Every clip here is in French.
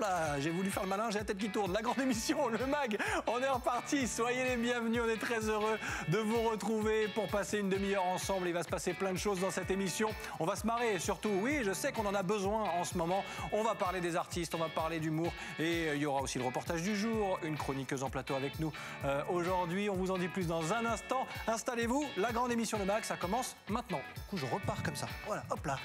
Là, j'ai voulu faire le malin, j'ai la tête qui tourne. La grande émission, le MAG, on est reparti. Soyez les bienvenus, on est très heureux de vous retrouver pour passer une demi-heure ensemble. Il va se passer plein de choses dans cette émission. On va se marrer surtout. Oui, je sais qu'on en a besoin en ce moment. On va parler des artistes, on va parler d'humour. Et il y aura aussi le reportage du jour, une chroniqueuse en plateau avec nous aujourd'hui. On vous en dit plus dans un instant. Installez-vous, la grande émission, le MAG, ça commence maintenant. Du coup, je repars comme ça. Voilà, hop là.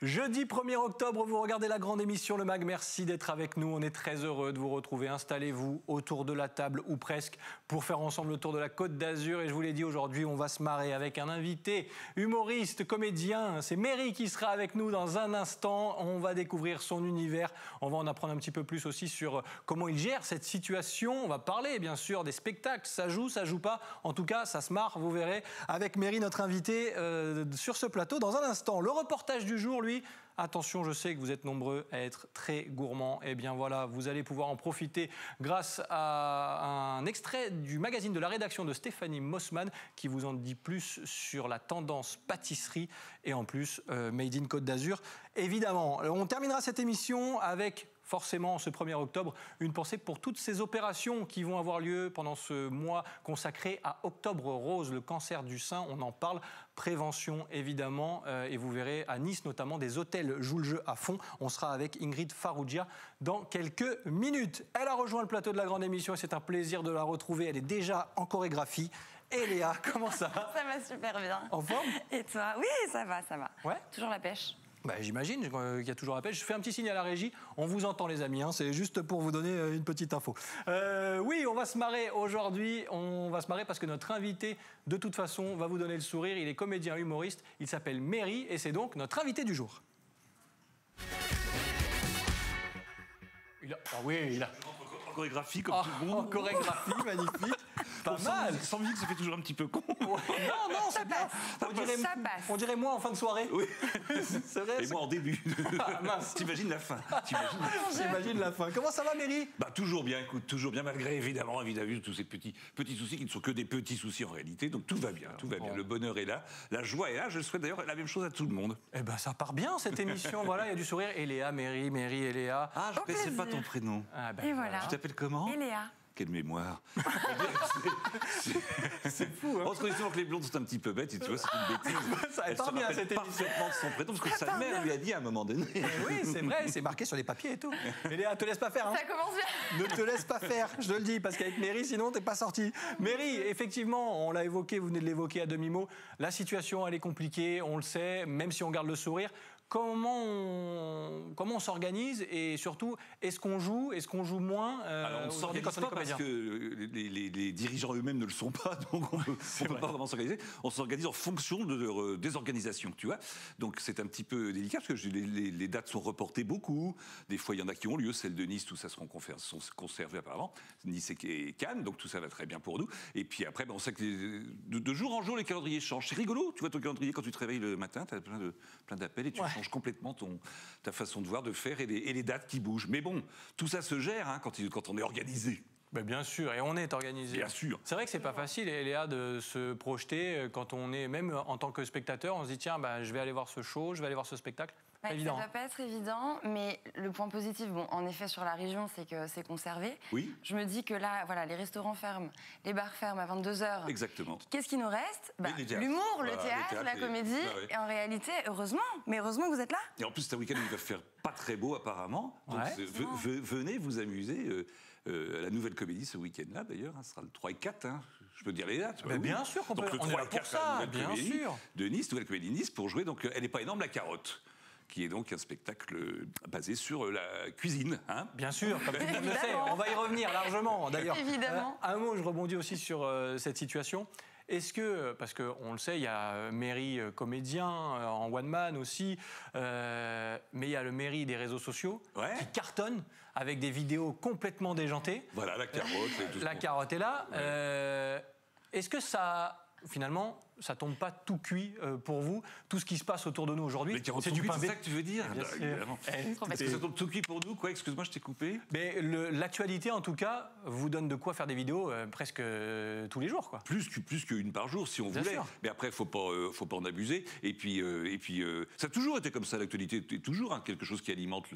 Jeudi 1er octobre, vous regardez la grande émission Le MAG. Merci d'être avec nous. On est très heureux de vous retrouver. Installez-vous autour de la table ou presque pour faire ensemble le tour de la Côte d'Azur. Et je vous l'ai dit, aujourd'hui, on va se marrer avec un invité, humoriste, comédien. C'est Merry qui sera avec nous dans un instant. On va découvrir son univers. On va en apprendre un petit peu plus aussi sur comment il gère cette situation. On va parler, bien sûr, des spectacles. Ça joue pas. En tout cas, ça se marre, vous verrez, avec Merry, notre invité, sur ce plateau dans un instant. Le reportage du jour, lui, attention, je sais que vous êtes nombreux à être très gourmands. Eh bien voilà, vous allez pouvoir en profiter grâce à un extrait du magazine de la rédaction de Stéphanie Mossman qui vous en dit plus sur la tendance pâtisserie et en plus Made in Côte d'Azur. Évidemment, on terminera cette émission avec... forcément, ce 1er octobre, une pensée pour toutes ces opérations qui vont avoir lieu pendant ce mois consacré à Octobre Rose, le cancer du sein. On en parle, prévention évidemment, et vous verrez à Nice notamment, des hôtels jouent le jeu à fond. On sera avec Ingrid Farrugia dans quelques minutes. Elle a rejoint le plateau de la grande émission et c'est un plaisir de la retrouver. Elle est déjà en chorégraphie. Et Léa, comment ça va? Ça va super bien. En forme? Et toi? Oui, ça va, ça va. Ouais. Toujours la pêche. Bah, j'imagine qu'il y a toujours la pêche. Je fais un petit signe à la régie. On vous entend, les amis. Hein. C'est juste pour vous donner une petite info. Oui, on va se marrer aujourd'hui. On va se marrer parce que notre invité, de toute façon, va vous donner le sourire. Il est comédien humoriste. Il s'appelle Merry et c'est donc notre invité du jour. Ah oui, il a... En chorégraphie, comme tout le monde. En chorégraphie, magnifique. Pas mal. Sans musique, ça fait toujours un petit peu con. Non, c'est bien. On dirait moi en fin de soirée. Oui. C'est vrai. Et moi en début. Ah, mince. T'imagines la fin. J'imagine la fin. Comment ça va, Merry? Bah, toujours bien, écoute, toujours bien, malgré évidemment tous ces petits soucis qui ne sont que des petits soucis en réalité. Donc tout va bien, tout va bien. Le bonheur est là, la joie est là. Je souhaite d'ailleurs la même chose à tout le monde. Eh ben, ça part bien cette émission. Voilà, il y a du sourire. Et Léa, Merry et Léa. Ah, je ne connaissais pas ton prénom. Ah, ben, et voilà. Tu t'appelles comment? Eléa. Quelle mémoire. C'est fou, hein. On se connaît souvent que les blondes sont un petit peu bêtes, et tu vois, c'est une bêtise. Ça part bien cette émission. Parfaitement de son prénom, parce que sa mère lui a dit à un moment donné. Oui, c'est vrai, c'est marqué sur les papiers et tout. Mais Léa, te laisse pas faire. Hein. Ça commence bien. Ne te laisse pas faire, je te le dis, parce qu'avec Merry, sinon, t'es pas sorti. Merry, effectivement, on l'a évoqué, vous venez de l'évoquer à demi-mot, la situation, elle est compliquée, on le sait, même si on garde le sourire. Comment on s'organise et surtout, est-ce qu'on joue moins Alors on ne s'organise pas parce que les dirigeants eux-mêmes ne le sont pas, donc on ne peut pas vraiment s'organiser. On s'organise en fonction de leur désorganisation, tu vois. Donc c'est un petit peu délicat parce que les dates sont reportées beaucoup. Des fois, il y en a qui ont lieu. Celle de Nice, tout ça sont conservées apparemment. Nice et Cannes, donc tout ça va très bien pour nous. Et puis après, on sait que de jour en jour, les calendriers changent. C'est rigolo, tu vois, ton calendrier, quand tu te réveilles le matin, tu as plein d'appels et tu changes complètement ta façon de voir, de faire et les dates qui bougent. Mais bon, tout ça se gère hein, quand on est organisé. Ben bien sûr, et on est organisé. Bien sûr. C'est vrai que c'est pas facile, Léa, de se projeter quand on est, même en tant que spectateur, on se dit tiens, je vais aller voir ce show, je vais aller voir ce spectacle. Ouais, ça va pas être évident, mais le point positif, en effet, sur la région, c'est que c'est conservé. Oui. Je me dis que là, voilà, les restaurants ferment, les bars ferment à 22h. Exactement. Qu'est-ce qui nous reste? L'humour, le théâtre, la comédie. Et en réalité, heureusement que vous êtes là. Et en plus, c'est un week-end où il va faire pas très beau, apparemment. Donc, venez vous amuser. La nouvelle comédie ce week-end-là, d'ailleurs, ce sera le 3 et 4. Hein. Je peux dire les dates. Bien sûr qu'on peut. Donc, le 3 et 4, ça, bien sûr. De Nice, nouvelle comédie de Nice, pour jouer. Donc, elle n'est pas énorme, La Carotte, qui est donc un spectacle basé sur la cuisine. Hein. Bien sûr, comme tout le monde le sait, on va y revenir largement. D'ailleurs, évidemment. Un mot, je rebondis aussi sur cette situation. Est-ce que, parce qu'on le sait, il y a Mairie comédien en one man aussi, mais il y a le Mairie des réseaux sociaux qui cartonne avec des vidéos complètement déjantées. Voilà, la carotte. La carotte est là. Ouais. Est-ce que ça, finalement, ça tombe pas tout cuit pour vous, tout ce qui se passe autour de nous aujourd'hui? C'est du pain. C'est ça que tu veux dire? Est-ce que ça tombe tout cuit pour nous, quoi? Excuse-moi, je t'ai coupé. Mais l'actualité, en tout cas, vous donne de quoi faire des vidéos presque tous les jours, quoi. Plus qu'une par jour, si on voulait. Sûr. Mais après, faut pas en abuser. Et puis, ça a toujours été comme ça. L'actualité est toujours quelque chose qui alimente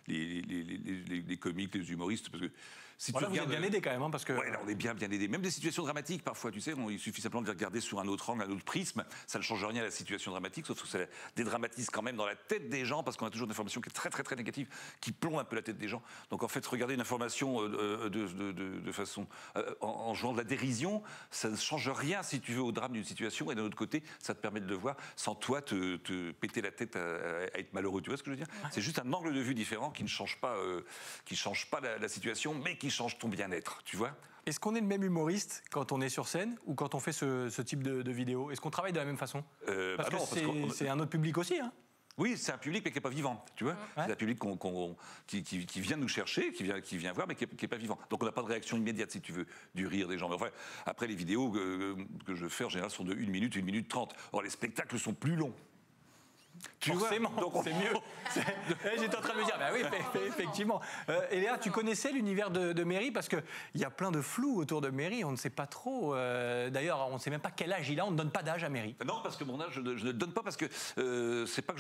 les comiques, les humoristes, parce que si voilà, tu regardes, vous êtes bien aidé quand même, parce que. Ouais, là, on est bien aidé. Même des situations dramatiques, parfois, tu sais, il suffit simplement de les regarder sur un autre angle, un autre prisme. Ça ne change rien à la situation dramatique, sauf que ça dédramatise quand même dans la tête des gens, parce qu'on a toujours une information qui est très, très, très négative, qui plombe un peu la tête des gens. Donc, en fait, regarder une information de façon en jouant de la dérision, ça ne change rien, si tu veux, au drame d'une situation. Et d'un autre côté, ça te permet de le voir sans toi te péter la tête à être malheureux. Tu vois ce que je veux dire? C'est juste un angle de vue différent qui ne change pas, la situation, mais qui change ton bien-être, tu vois. Est-ce qu'on est le même humoriste quand on est sur scène ou quand on fait ce type de vidéo? Est-ce qu'on travaille de la même façon? Parce que c'est un autre public aussi, hein. Oui, c'est un public mais qui n'est pas vivant, tu vois. Ouais. C'est un public qui vient nous chercher, qui vient voir, mais qui n'est pas vivant. Donc on n'a pas de réaction immédiate, si tu veux, du rire des gens. Mais enfin, après, les vidéos que je fais, en général, sont de 1 minute, 1 minute 30. Or, les spectacles sont plus longs. Tu forcément, donc c'est mieux. J'étais en train de me dire, bah oui, effectivement. Et Léa, tu connaissais l'univers de Mairie parce qu'il y a plein de flou autour de Mairie, on ne sait pas trop. D'ailleurs, on ne sait même pas quel âge il a, on ne donne pas d'âge à Mairie. Non, parce que mon âge, je ne le donne pas parce que c'est pas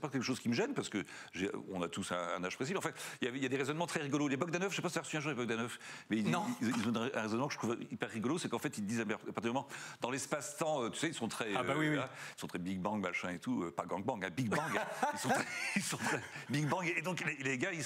quelque chose qui me gêne, parce que on a tous un âge précis. En fait, il y a des raisonnements très rigolos. Les Bogdanov, je ne sais pas si tu as reçu un jour les Bogdanov, mais ils ont un raisonnement que je trouve hyper rigolo, c'est qu'en fait, ils disent à partir du moment, dans l'espace-temps, tu sais, ils sont très, ils sont très Big Bang, machin et tout, pas gangbang, hein, Big Bang. Ils sont très Big Bang. Et donc, les gars, ils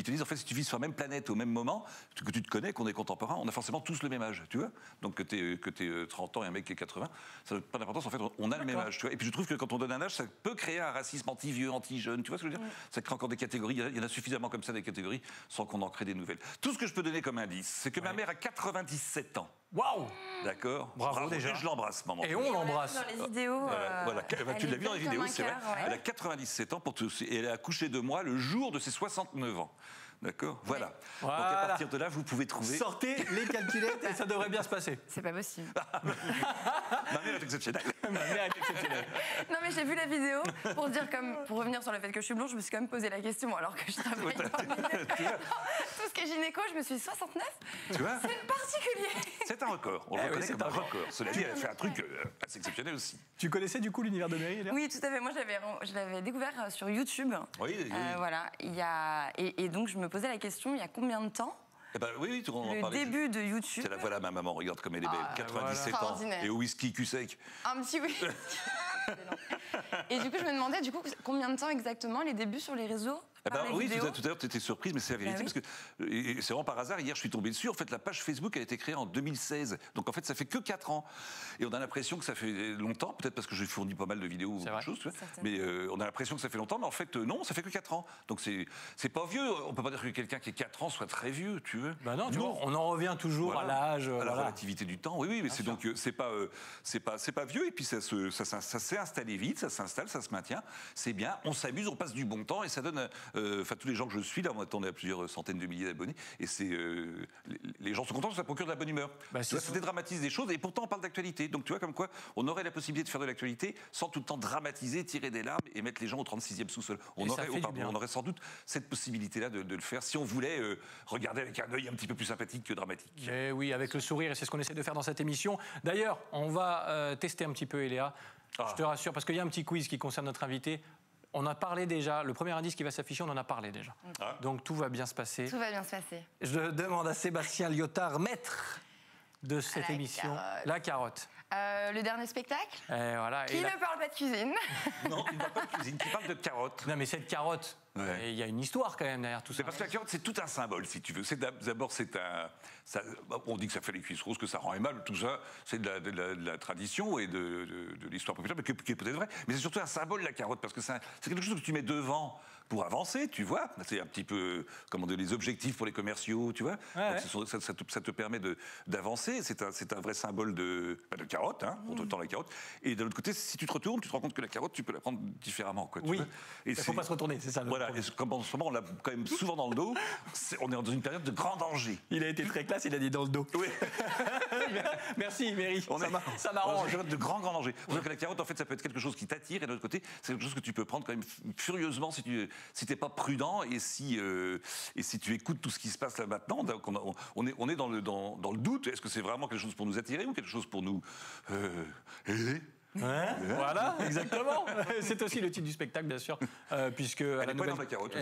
te disent, en fait, si tu vis sur la même planète au même moment, que tu te connais, qu'on est contemporain, on a forcément tous le même âge, tu vois. Donc, que t'aies 30 ans et un mec qui est 80, ça n'a pas d'importance. En fait, on a le même âge, tu vois. Et puis, je trouve que quand on donne un âge, ça peut créer un racisme anti-vieux, anti-jeune, tu vois ce que je veux dire? Ça crée encore des catégories. Il y en a suffisamment comme ça, des catégories, sans qu'on en crée des nouvelles. Tout ce que je peux donner comme indice, c'est que ma mère a 97 ans. Waouh! D'accord. Bravo déjà. Je l'embrasse, maman. Et on l'embrasse. Dans les vidéos. Voilà. Tu l'as vu dans les vidéos, c'est vrai. Ouais. Elle a 97 ans et elle a accouché de moi le jour de ses 69 ans. D'accord. Voilà. Donc à partir de là, vous pouvez trouver. Sortez les calculettes et ça devrait bien se passer. C'est pas possible. Ma mère est exceptionnelle. Non mais j'ai vu la vidéo pour revenir sur le fait que je suis blonde, je me suis quand même posé la question alors que je travaille dans tout ce qui est gynéco, je me suis dit 69. Tu vois, c'est particulier. C'est un record. On le reconnaît comme un record. Cela dit, elle a fait un truc assez exceptionnel aussi. Tu connaissais du coup l'univers de Mairie, Léa? Oui, tout à fait. Moi, je l'avais découvert sur YouTube. Oui. Voilà. Et donc je me posais la question, il y a combien de temps? Oui, on en parlait. Le début de YouTube. Voilà ma maman, regarde comme elle est belle. 97 ans. Et au whisky cul sec. Un petit oui. Et du coup, je me demandais combien de temps exactement les débuts sur les réseaux? Oui, tout à l'heure, tu étais surprise, mais c'est la vérité. Parce que c'est vraiment par hasard. Hier, je suis tombé dessus. En fait, la page Facebook, elle a été créée en 2016. Donc, en fait, ça fait que 4 ans. Et on a l'impression que ça fait longtemps. Peut-être parce que j'ai fourni pas mal de vidéos ou autre chose. Tu vois. Mais on a l'impression que ça fait longtemps. Mais en fait, non, ça fait que 4 ans. Donc, c'est pas vieux. On peut pas dire que quelqu'un qui a 4 ans soit très vieux, tu veux. Ben non, on en revient toujours à l'âge. À la relativité du temps. Oui, mais c'est donc, c'est pas vieux. Et puis, ça s'est installé vite. Ça s'installe, ça se maintient. C'est bien. On s'amuse, on passe du bon temps. Et ça donne. Enfin, tous les gens que je suis, là, on est à plusieurs centaines de milliers d'abonnés, et les gens sont contents, ça procure de la bonne humeur. Ça dédramatise des choses, et pourtant on parle d'actualité. Donc tu vois, comme quoi, on aurait la possibilité de faire de l'actualité sans tout le temps dramatiser, tirer des larmes et mettre les gens au 36e sous-sol. On aurait sans doute cette possibilité-là de le faire si on voulait regarder avec un œil un petit peu plus sympathique que dramatique. Et oui, avec le sourire, et c'est ce qu'on essaie de faire dans cette émission. D'ailleurs, on va tester un petit peu, Léa. Je te rassure, parce qu'il y a un petit quiz qui concerne notre invité. On a parlé déjà, le premier indice qui va s'afficher, on en a parlé déjà. Donc tout va bien se passer. Tout va bien se passer. Je demande à Sébastien Lyotard, maître de cette émission, La Carotte. Le dernier spectacle qui ne parle pas de cuisine. Non, il ne parle pas de cuisine, qui parle de carotte. Non, mais cette carotte, il y a une histoire quand même derrière tout ça. C'est parce que la carotte, c'est tout un symbole, si tu veux. D'abord, on dit que ça fait les cuisses roses, que ça rend aimable, tout ça. C'est de la tradition et de l'histoire populaire, mais qui est peut-être vrai. Mais c'est surtout un symbole, la carotte, parce que c'est quelque chose que tu mets devant pour avancer, tu vois. C'est un petit peu, comment dire, les objectifs pour les commerciaux, tu vois. Donc, ça te permet d'avancer. C'est un vrai symbole de carotte, hein, on te tend la carotte. Et de l'autre côté, si tu te retournes, tu te rends compte que la carotte, tu peux la prendre différemment, quoi. Oui, il ne faut pas se retourner, c'est ça. Voilà, et comme en ce moment, on l'a quand même souvent dans le dos, on est dans une période de grand danger. Il a été très classe, il a dit dans le dos. Oui. Merci, Méry. Ça m'arrange. De grand danger. Donc la carotte, en fait, ça peut être quelque chose qui t'attire, et de l'autre côté, c'est quelque chose que tu peux prendre quand même furieusement si tu n'es pas prudent et si tu écoutes tout ce qui se passe là maintenant. Donc on est dans le doute. Est-ce que c'est vraiment quelque chose pour nous attirer ou quelque chose pour nous aider? Voilà, exactement. C'est aussi le titre du spectacle, bien sûr, puisque elle n'est pas dans la carotte.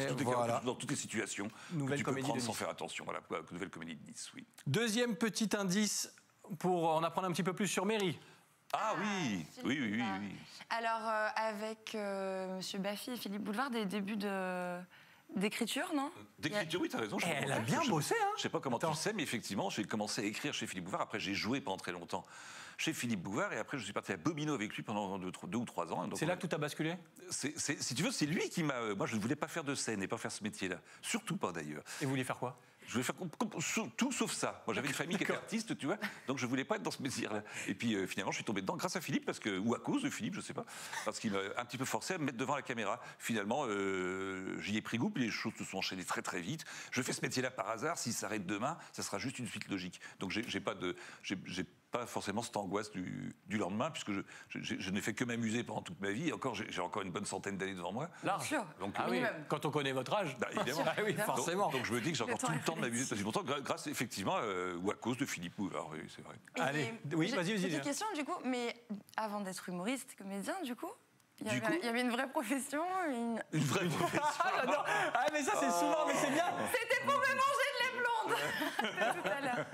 Dans toutes les situations, nouvelle que tu peux comédie prendre de sans Nice. faire attention. Voilà, nouvelle comédie de Nice, oui. Deuxième petit indice pour en apprendre un petit peu plus sur Méry. Ah oui, oui. Alors, avec Monsieur Baffy et Philippe Boulevard, des débuts d'écriture, non? D'écriture, oui, t'as raison. Elle a bien bossé, hein. Je sais pas comment tu le sais, mais effectivement, j'ai commencé à écrire chez Philippe Bouvard. Après, j'ai joué pendant très longtemps chez Philippe Bouvard, et après, je suis parti à Bobino avec lui pendant 2 ou 3 ans. C'est là que tout a basculé? Si tu veux, c'est lui qui m'a... Moi, je ne voulais pas faire de scène et pas faire ce métier-là. Surtout pas, d'ailleurs. Et vous vouliez faire quoi? Je voulais faire tout sauf ça. Moi, j'avais une famille qui était artiste, tu vois, donc je voulais pas être dans ce métier-là. Et puis finalement, je suis tombé dedans grâce à Philippe, ou à cause de Philippe, je sais pas, parce qu'il m'a un petit peu forcé à me mettre devant la caméra. Finalement, j'y ai pris goût, puis les choses se sont enchaînées très très vite. Je fais ce métier-là par hasard. S'il s'arrête demain, ça sera juste une suite logique. Donc j'ai pas forcément cette angoisse du lendemain, puisque je n'ai fait que m'amuser pendant toute ma vie. Et encore, j'ai encore une bonne centaine d'années devant moi. Bien sûr. Donc, oui, quand on connaît votre âge. Évidemment. Ah oui, forcément. Donc je me dis que j'ai encore tout le temps de m'amuser depuis longtemps, grâce effectivement ou à cause de Philippe Bouvard, oui, c'est vrai. Allez, oui, vas-y. Petite question, du coup, mais avant d'être humoriste, comédien, du coup, il y avait une vraie profession. Une vraie profession. J'adore. Ah, mais ça, c'est souvent, mais c'est bien. C'était pour me manger de lait blonde. Tout à l'heure.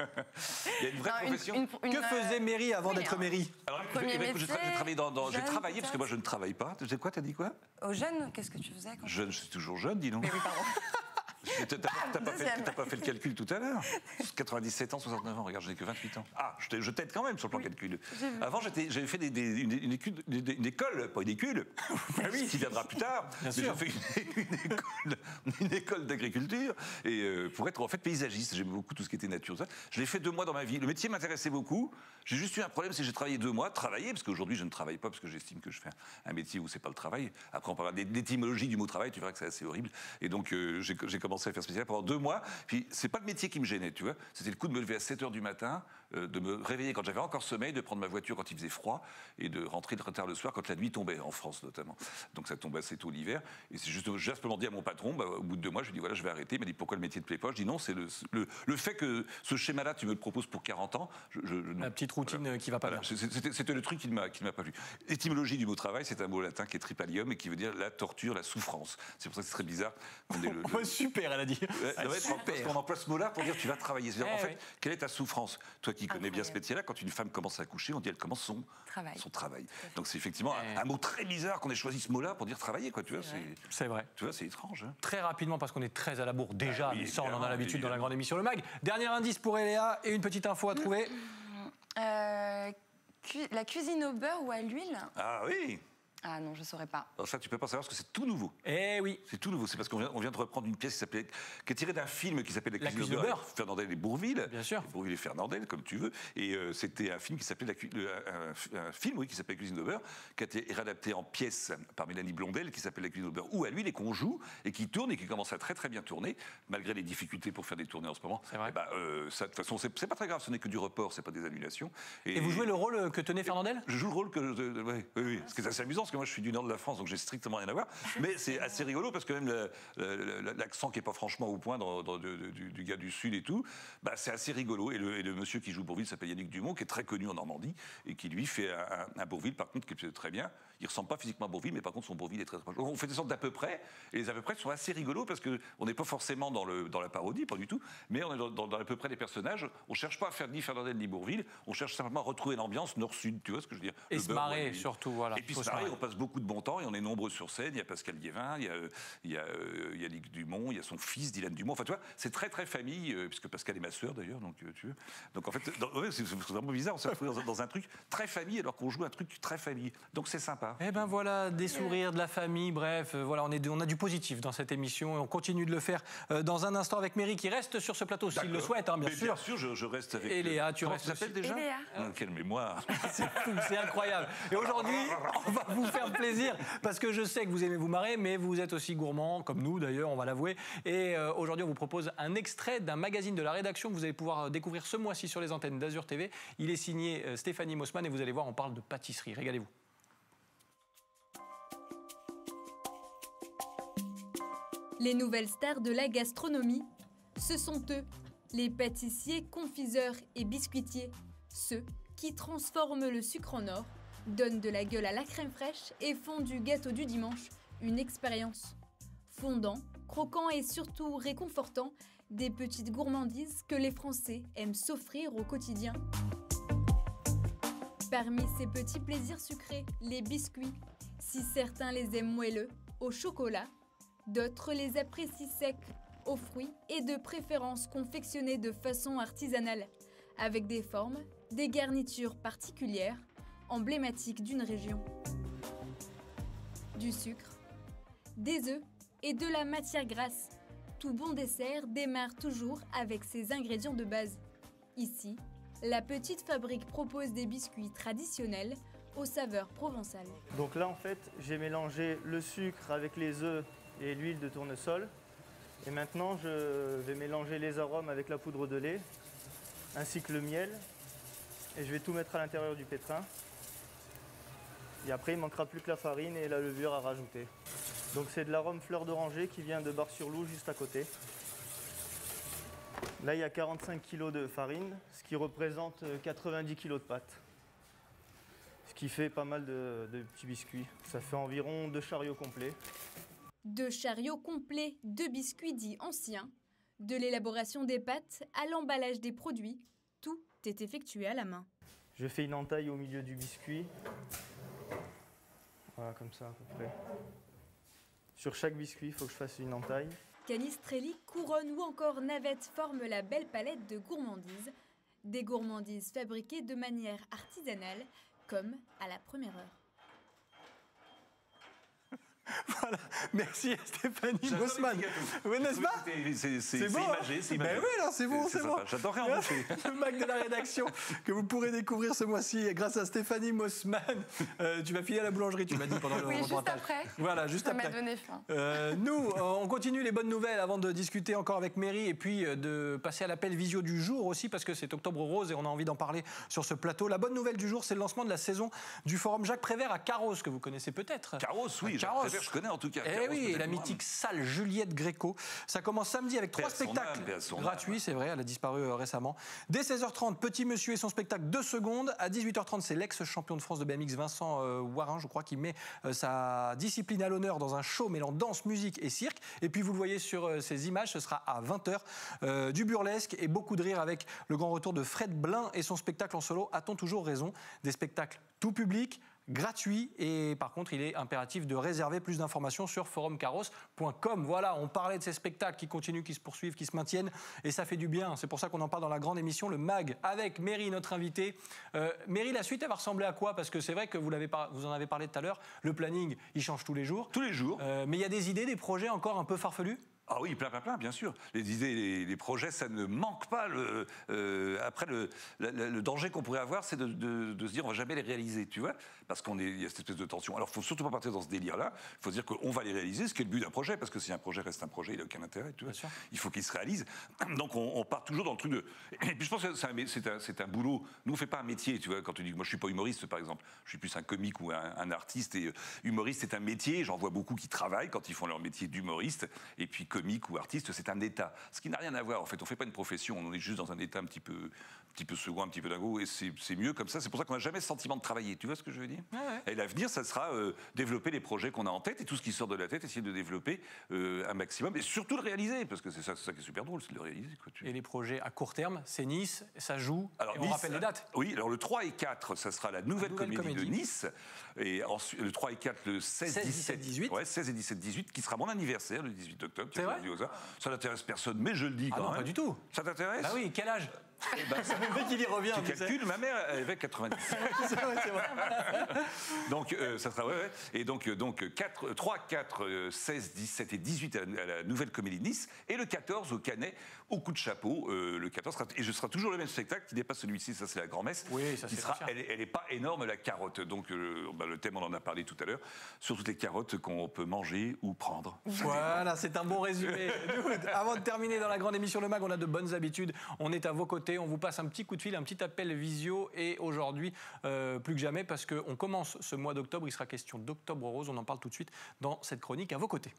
Il y a une vraie profession. Que faisait Méry avant d'être Méry? Alors, j'ai travaillé parce que moi je ne travaille pas. Tu sais quoi, t'as dit quoi? Aux jeunes, qu'est-ce que tu faisais quand Jeune, je suis toujours jeune, dis donc. Mais oui, pardon. T'as pas fait le calcul tout à l'heure? 97 ans, 69 ans, regarde, je n'ai que 28 ans. Ah, je t'aide quand même sur le plan calcul. Avant, j'avais fait une école, pas une école, qui viendra plus tard. Bien sûr. J'ai fait une école d'agriculture, et pour être en fait paysagiste, j'aime beaucoup tout ce qui était nature. Ça. Je l'ai fait 2 mois dans ma vie. Le métier m'intéressait beaucoup. J'ai juste eu un problème, c'est que j'ai travaillé 2 mois, parce qu'aujourd'hui je ne travaille pas, parce que j'estime que je fais un métier où c'est pas le travail. Après, on parlera d'étymologie du mot travail, tu verras que c'est assez horrible. Et donc, j'ai commencé à faire ce métier-là pendant 2 mois. Puis, c'est pas le métier qui me gênait, tu vois. C'était le coup de me lever à 7h du matin, de me réveiller quand j'avais encore sommeil, de prendre ma voiture quand il faisait froid, et de rentrer très tard le soir quand la nuit tombait, en France notamment. Donc, ça tombait assez tôt l'hiver. Et c'est juste, j'ai simplement dit à mon patron, au bout de 2 mois, je lui ai dit, voilà, je vais arrêter. Il m'a dit, pourquoi le métier ne plaît pas? Je dis, non, c'est le fait que ce schéma-là, tu me le proposes pour 40 ans. La petite routine qui va pas bien. C'était le truc qui ne m'a pas plu. L'étymologie du mot travail, c'est un mot latin qui est tripalium et qui veut dire la torture, la souffrance. C'est pour ça que c'est très bizarre qu'on ait super, elle a dit. Parce qu'on emploie ce mot-là pour dire tu vas travailler. C'est-à-dire, en fait, quelle est ta souffrance? Toi qui connais bien ce métier-là, quand une femme commence à accoucher, on dit elle commence son travail. Donc c'est effectivement un mot très bizarre qu'on ait choisi ce mot-là pour dire travailler, quoi. Tu vois, c'est vrai. Tu vois, c'est étrange. Hein. Très rapidement, parce qu'on est très à la bourre déjà, mais ça, on en a l'habitude dans la grande émission Le Mag. Dernier indice pour Eléa et une petite info à trouver. La cuisine au beurre ou à l'huile? Ah oui. Ah non, je ne saurais pas. Alors ça, tu peux pas savoir parce que c'est tout nouveau. Eh oui. C'est tout nouveau. C'est parce qu'on vient de reprendre une pièce qui est tirée d'un film qui s'appelle La cuisine au beurre. Fernandel et Bourvil. Bien sûr. Bourvil et Fernandel, comme tu veux. Et c'était un film qui s'appelait un film qui s'appelle La cuisine au beurre, qui a été réadapté en pièce par Mélanie Blondel, qui s'appelle La cuisine au beurre ou à l'huile et qu'on joue et qui tourne et qui commence à très très bien tourner, malgré les difficultés pour faire des tournées en ce moment. C'est vrai. Ça, de toute façon, c'est pas très grave. Ce n'est que du report, c'est pas des annulations. Et vous jouez le rôle que tenait Fernandel? Je joue le rôle oui. Ce qui est assez amusant, parce que moi je suis du nord de la France, donc j'ai strictement rien à voir. Mais c'est assez rigolo parce que même l'accent qui est pas franchement au point du gars du Sud et tout, c'est assez rigolo. Et le monsieur qui joue Bourvil s'appelle Yannick Dumont, qui est très connu en Normandie et qui lui fait un Bourvil, par contre, qui est très bien. Il ressemble pas physiquement à Bourvil, mais par contre son Bourvil est très proche. On fait des sortes d'à peu près, et les à peu près sont assez rigolos parce que on n'est pas forcément dans la parodie, pas du tout, mais on est dans à peu près des personnages. On cherche pas à faire ni Fernandel ni Bourvil, on cherche simplement à retrouver l'ambiance nord-sud, tu vois ce que je veux dire? Et se marrer surtout, voilà. Et puis se marrer, passe beaucoup de bon temps et on est nombreux sur scène. Il y a Pascal Guévin, il y a Yannick Dumont, il y a son fils Dylan Dumont. Enfin, tu vois, c'est très très famille, puisque Pascal est ma sœur d'ailleurs, donc tu veux. Donc en fait, c'est vraiment bizarre, on s'est retrouvé dans un truc très famille alors qu'on joue un truc très famille. Donc c'est sympa. Eh ben voilà, des sourires, de la famille, bref, voilà, on a du positif dans cette émission et on continue de le faire dans un instant avec Méry qui reste sur ce plateau s'il le souhaite, hein, bien sûr. Bien sûr, je reste avec. Et Léa, tu restes. Tu t'appelles déjà? Quelle mémoire. C'est fou, c'est incroyable. Et aujourd'hui, on va vous faire plaisir parce que je sais que vous aimez vous marrer, mais vous êtes aussi gourmand, comme nous d'ailleurs, on va l'avouer. Et aujourd'hui, on vous propose un extrait d'un magazine de la rédaction que vous allez pouvoir découvrir ce mois-ci sur les antennes d'Azur TV. Il est signé Stéphanie Mossman et vous allez voir, on parle de pâtisserie. Régalez-vous. Les nouvelles stars de la gastronomie, ce sont eux, les pâtissiers, confiseurs et biscuitiers, ceux qui transforment le sucre en or, donnent de la gueule à la crème fraîche et font du gâteau du dimanche une expérience. Fondant, croquant et surtout réconfortant, des petites gourmandises que les Français aiment s'offrir au quotidien. Parmi ces petits plaisirs sucrés, les biscuits, si certains les aiment moelleux, au chocolat, d'autres les apprécient secs, aux fruits et de préférence confectionnés de façon artisanale, avec des formes, des garnitures particulières, emblématiques d'une région. Du sucre, des œufs et de la matière grasse. Tout bon dessert démarre toujours avec ses ingrédients de base. Ici, la petite fabrique propose des biscuits traditionnels aux saveurs provençales. Donc là, en fait, j'ai mélangé le sucre avec les œufs et l'huile de tournesol. Et maintenant, je vais mélanger les arômes avec la poudre de lait, ainsi que le miel. Et je vais tout mettre à l'intérieur du pétrin. Et après, il ne manquera plus que la farine et la levure à rajouter. Donc c'est de l'arôme fleur d'oranger qui vient de Bar-sur-Loup, juste à côté. Là, il y a 45 kg de farine, ce qui représente 90 kg de pâte. Ce qui fait pas mal de petits biscuits. Ça fait environ 2 chariots complets. 2 chariots complets de biscuits dits anciens. De l'élaboration des pâtes à l'emballage des produits, tout est effectué à la main. Je fais une entaille au milieu du biscuit. Voilà, comme ça à peu près. Sur chaque biscuit, il faut que je fasse une entaille. Canistrelli, couronne ou encore navette forment la belle palette de gourmandises. Des gourmandises fabriquées de manière artisanale, comme à la première heure. Voilà, merci à Stéphanie Mossman. Oui, n'est-ce pas? C'est bon, imagé, c'est imagé. Ben oui, là, c'est bon, c'est bon. J'adorerais en bouffer. Le Mac de la rédaction que vous pourrez découvrir ce mois-ci grâce à Stéphanie Mossman. Tu vas filer à la boulangerie, tu m'as dit pendant le reportage. Juste après. Voilà, juste après. Ça m'a donné faim. Nous, on continue les bonnes nouvelles avant de discuter encore avec Méry et puis de passer à l'appel visio du jour aussi parce que c'est Octobre Rose et on a envie d'en parler sur ce plateau. La bonne nouvelle du jour, c'est le lancement de la saison du forum Jacques Prévert à Carros, que vous connaissez peut-être. Carros, oui, Jacques Prévert, je connais en tout cas. Eh oui, et la mythique salle Juliette Gréco. Ça commence samedi avec 3 spectacles gratuits, c'est vrai, elle a disparu récemment. Dès 16h30, Petit Monsieur et son spectacle 2 secondes. À 18h30, c'est l'ex-champion de France de BMX Vincent Warin, je crois, qui met sa discipline à l'honneur dans un show mêlant danse, musique et cirque. Et puis vous le voyez sur ces images, ce sera à 20h. Du burlesque et beaucoup de rire avec le grand retour de Fred Blin et son spectacle en solo. A-t-on toujours raison? Des spectacles tout public, gratuit et par contre il est impératif de réserver plus d'informations sur forumcarros.com. Voilà, on parlait de ces spectacles qui continuent, qui se poursuivent, qui se maintiennent et ça fait du bien. C'est pour ça qu'on en parle dans la grande émission, le MAG, avec Méry, notre invité. Méry, la suite, elle va ressembler à quoi? Parce que c'est vrai que vous en avez parlé tout à l'heure, le planning, il change tous les jours. Tous les jours. Mais il y a des idées, des projets encore un peu farfelus? Ah oui, plein, bien sûr. Les idées, les projets, ça ne manque pas. Après, le danger qu'on pourrait avoir, c'est de se dire on va jamais les réaliser, tu vois, parce qu'il y a cette espèce de tension. Alors, il faut surtout pas partir dans ce délire-là. Il faut se dire qu'on va les réaliser, ce qui est le but d'un projet, parce que si un projet reste un projet, il n'a aucun intérêt, tu vois. Il faut qu'il se réalise. Donc, on part toujours dans le truc de. Et puis, je pense que c'est un boulot. Nous, on fait pas un métier, tu vois. Quand tu dis, moi, je suis pas humoriste, par exemple, je suis plus un comique ou un artiste. Et humoriste, c'est un métier. J'en vois beaucoup qui travaillent quand ils font leur métier d'humoriste. Et puis comique ou artiste, c'est un état. Ce qui n'a rien à voir. En fait, on fait pas une profession, on est juste dans un état un petit peu second, un petit peu dingo, et c'est mieux comme ça. C'est pour ça qu'on n'a jamais ce sentiment de travailler. Tu vois ce que je veux dire? Et l'avenir, ça sera développer les projets qu'on a en tête, et tout ce qui sort de la tête, essayer de développer un maximum, et surtout le réaliser, parce que c'est ça qui est super drôle, c'est de le réaliser. Quoi, Et les projets à court terme, c'est Nice, ça joue, alors, et Nice, on rappelle les dates. Oui, alors le 3 et 4, ça sera la nouvelle comédie de Nice, et ensuite, le 3 et 4, le 16, 17, 18. Ouais, 16 et 17, 18, qui sera mon anniversaire, le 18 octobre. C'est vrai? Ça n'intéresse personne, mais je le dis quand même. Non, pas du tout. Ça t'intéresse? Bah oui, quel âge? C'est le mec qui y revient. Tu calcules, ma mère elle avait 90. C'est vrai. Donc, ça sera, ouais. Et donc 3, 4, 16, 17 et 18 à la nouvelle comédie de Nice, et le 14 au Canet, au coup de chapeau. Le 14 et je serai toujours le même spectacle qui dépasse celui-ci, ça c'est la grand-messe. Oui, ça c'est elle n'est pas énorme, la carotte. Donc, le thème, on en a parlé tout à l'heure, sur toutes les carottes qu'on peut manger ou prendre. Voilà, c'est un bon résumé. Avant de terminer dans la grande émission Le Mag, on a de bonnes habitudes. On est à vos côtés. On vous passe un petit coup de fil, un petit appel visio. Et aujourd'hui, plus que jamais, parce qu'on commence ce mois d'octobre, il sera question d'Octobre Rose. On en parle tout de suite dans cette chronique à vos côtés.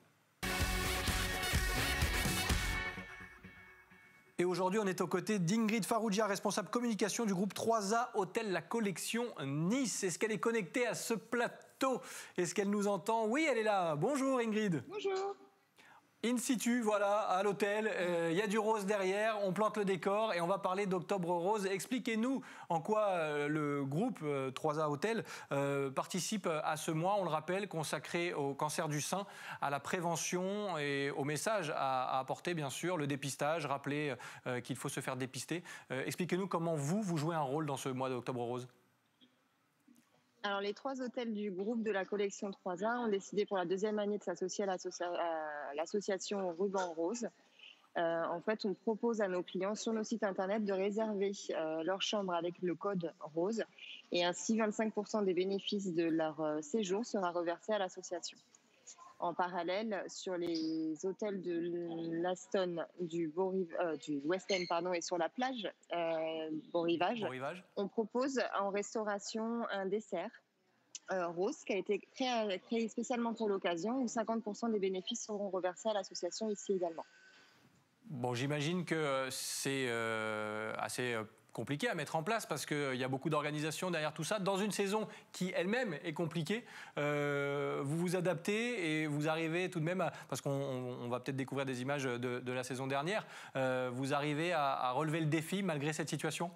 Et aujourd'hui, on est aux côtés d'Ingrid Farrugia, responsable communication du groupe 3A Hôtel La Collection Nice. Est-ce qu'elle est connectée à ce plateau? Est-ce qu'elle nous entend? Oui, elle est là. Bonjour Ingrid. Bonjour. In situ, voilà, à l'hôtel, il y a du rose derrière, on plante le décor et on va parler d'Octobre Rose. Expliquez-nous en quoi le groupe 3A Hôtel participe à ce mois, on le rappelle, consacré au cancer du sein, à la prévention et au message à apporter, bien sûr, le dépistage, rappeler qu'il faut se faire dépister. Expliquez-nous comment vous jouez un rôle dans ce mois d'Octobre Rose. Alors, les 3 hôtels du groupe de la collection 3A ont décidé pour la 2e année de s'associer à l'association Ruban Rose. En fait, on propose à nos clients sur nos sites internet de réserver leur chambre avec le code rose, et ainsi 25% des bénéfices de leur séjour sera reversé à l'association. En parallèle, sur les hôtels de l'Aston, du West End et sur la plage Beau Rivage, on propose en restauration un dessert rose qui a été créé spécialement pour l'occasion, où 50% des bénéfices seront reversés à l'association ici également. Bon, j'imagine que c'est assez compliqué à mettre en place parce qu'il y a beaucoup d'organisations derrière tout ça. Dans une saison qui elle-même est compliquée, vous vous adaptez et vous arrivez tout de même, parce qu'on va peut-être découvrir des images de la saison dernière, vous arrivez à relever le défi malgré cette situation ?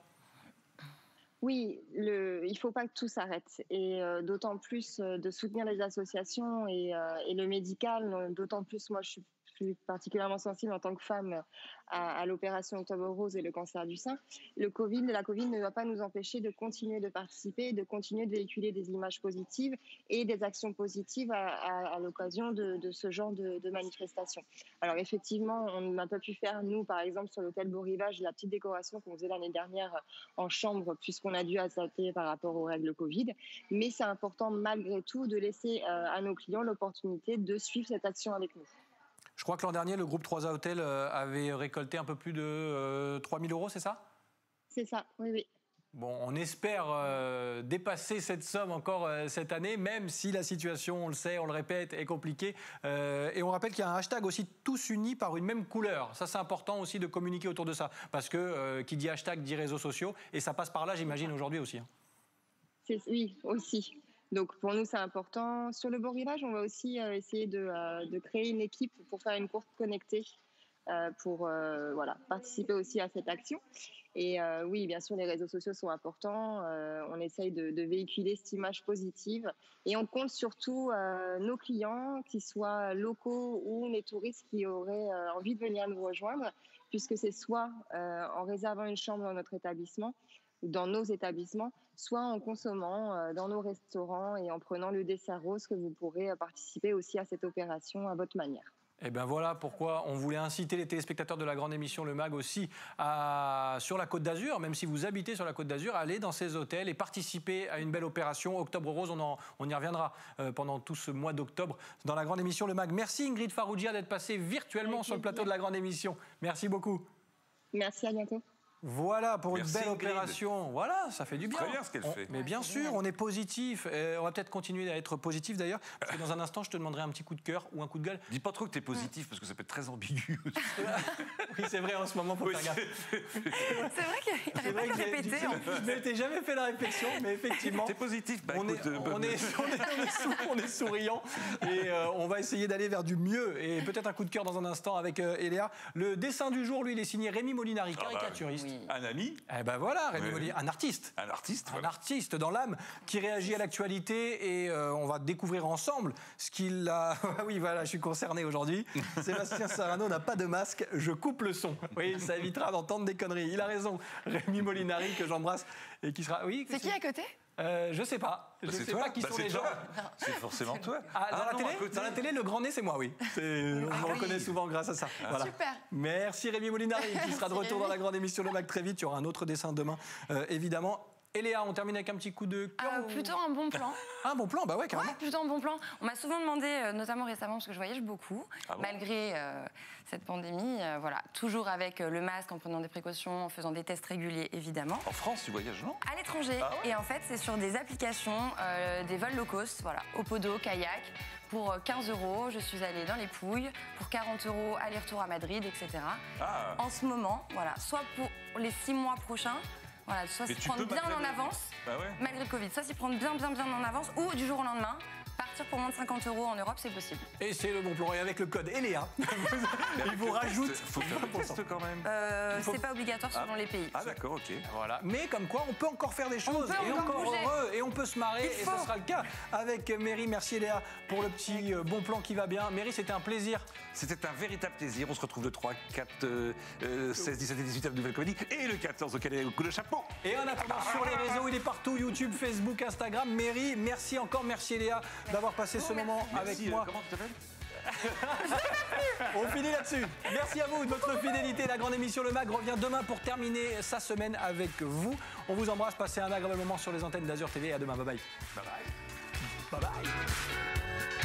Oui, il ne faut pas que tout s'arrête, et d'autant plus de soutenir les associations et le médical, d'autant plus moi je suis plus particulièrement sensible en tant que femme à l'opération Octobre Rose et le cancer du sein. La Covid ne va pas nous empêcher de continuer de participer, de continuer de véhiculer des images positives et des actions positives à l'occasion de ce genre de manifestations. Alors effectivement, on n'a pas pu faire, nous par exemple sur l'hôtel Beau Rivage, la petite décoration qu'on faisait l'année dernière en chambre, puisqu'on a dû adapter par rapport aux règles Covid, mais c'est important malgré tout de laisser à nos clients l'opportunité de suivre cette action avec nous. Je crois que l'an dernier, le groupe 3A Hôtel avait récolté un peu plus de 3 000 €, c'est ça ? C'est ça, oui. Bon, on espère dépasser cette somme encore cette année, même si la situation, on le sait, on le répète, est compliquée. Et on rappelle qu'il y a un hashtag aussi, tous unis par une même couleur. Ça, c'est important aussi de communiquer autour de ça. Parce que qui dit hashtag dit réseaux sociaux. Et ça passe par là, j'imagine, aujourd'hui aussi. Oui, aussi. Donc pour nous, c'est important. Sur le Beau Rivage, on va aussi essayer de créer une équipe pour faire une course connectée pour participer aussi à cette action. Et oui, bien sûr, les réseaux sociaux sont importants. On essaye de véhiculer cette image positive. Et on compte surtout nos clients, qu'ils soient locaux ou les touristes qui auraient envie de venir nous rejoindre, puisque c'est soit en réservant une chambre dans notre établissement, dans nos établissements, soit en consommant dans nos restaurants et en prenant le dessert rose, que vous pourrez participer aussi à cette opération à votre manière. Et bien voilà pourquoi on voulait inciter les téléspectateurs de la grande émission Le Mag aussi sur la Côte d'Azur, même si vous habitez sur la Côte d'Azur, aller dans ces hôtels et participer à une belle opération. Octobre Rose, on y reviendra pendant tout ce mois d'octobre dans la grande émission Le Mag. Merci Ingrid Farrugia d'être passée virtuellement sur le plateau de la grande émission. Merci beaucoup. Merci, à bientôt. Voilà, pour Merci, une belle Ingrid. opération. Voilà, ça fait du bien. Très bien ce qu'elle fait. Mais bien sûr, on est positif. On va peut-être continuer à être positif d'ailleurs, parce que dans un instant, je te demanderai un petit coup de cœur ou un coup de gueule. Dis pas trop que t'es positif, parce que ça peut être très ambigu. Oui, c'est vrai, en ce moment, faut faire gaffe. C'est vrai qu'il n'arrête pas de le répéter. En plus. Je m'étais jamais fait la réflexion, mais effectivement... T'es positif, bah, On écoute, est souriant et on va essayer d'aller vers du mieux. Et peut-être un coup de cœur dans un instant avec Eléa. Le dessin du jour, lui, il est signé Rémi Molinari, caricaturiste. un ami, Eh ben voilà, Rémi Molinari, un artiste. un artiste. Un artiste dans l'âme qui réagit à l'actualité et on va découvrir ensemble ce qu'il a... Oui, voilà, je suis concerné aujourd'hui. Sébastien Sarano n'a pas de masque, je coupe le son. Oui, ça évitera d'entendre des conneries. Il a raison, Rémi Molinari, que j'embrasse et qui sera... Oui, C'est qui à côté? je sais pas. Je sais toi. pas qui sont c'est les gens. toi. C'est forcément toi. Dans la télé, le grand nez, c'est moi, oui. On me reconnaît souvent grâce à ça. Voilà. Super. Merci Rémi Molinari, qui sera de retour dans la grande émission Le Mag très vite. Il y aura un autre dessin demain, évidemment. Et Léa, on termine avec un petit coup de cœur Plutôt un bon plan. Un bon plan, bah ouais, carrément. Ouais, plutôt un bon plan. On m'a souvent demandé, notamment récemment, parce que je voyage beaucoup, malgré cette pandémie, voilà, toujours avec le masque, en prenant des précautions, en faisant des tests réguliers, évidemment. En France, tu voyages, non? À l'étranger. Et en fait, c'est sur des applications, des vols low cost, voilà, Opodo, kayak. Pour 15 €, je suis allée dans les Pouilles. Pour 40 €, aller-retour à Madrid, etc. En ce moment, voilà, soit pour les 6 mois prochains, voilà, soit s'y prendre bien en avance, malgré le Covid, soit s'y prendre bien en avance, ou du jour au lendemain, partir pour moins de 50 € en Europe, c'est possible. Et c'est le bon plan. Et avec le code Eléa, il vous rajoute... Faut faire le test quand même. C'est pas obligatoire selon les pays. Ah d'accord, ok. Voilà. Mais comme quoi, on peut encore faire des choses. peut Et encore encore bouger. heureux. Et on peut se marrer. Et ce sera le cas avec Méry. Merci Léa pour le petit bon plan qui va bien. Méry, c'était un plaisir. C'était un véritable plaisir. On se retrouve le 3, 4, 16, 17 et 18 à la Nouvelle Comédie. Et le 14 auquel est le coup de chapeau. Et en attendant, sur les réseaux, il est partout, YouTube, Facebook, Instagram. Méry, merci encore, merci Léa d'avoir passé ce moment avec moi. Comment tu t'appelles? On finit là-dessus. Merci à vous de votre fidélité. La grande émission Le Mag revient demain pour terminer sa semaine avec vous. On vous embrasse, passez un agréable moment sur les antennes d'Azur TV et à demain. Bye bye. Bye bye. Bye bye.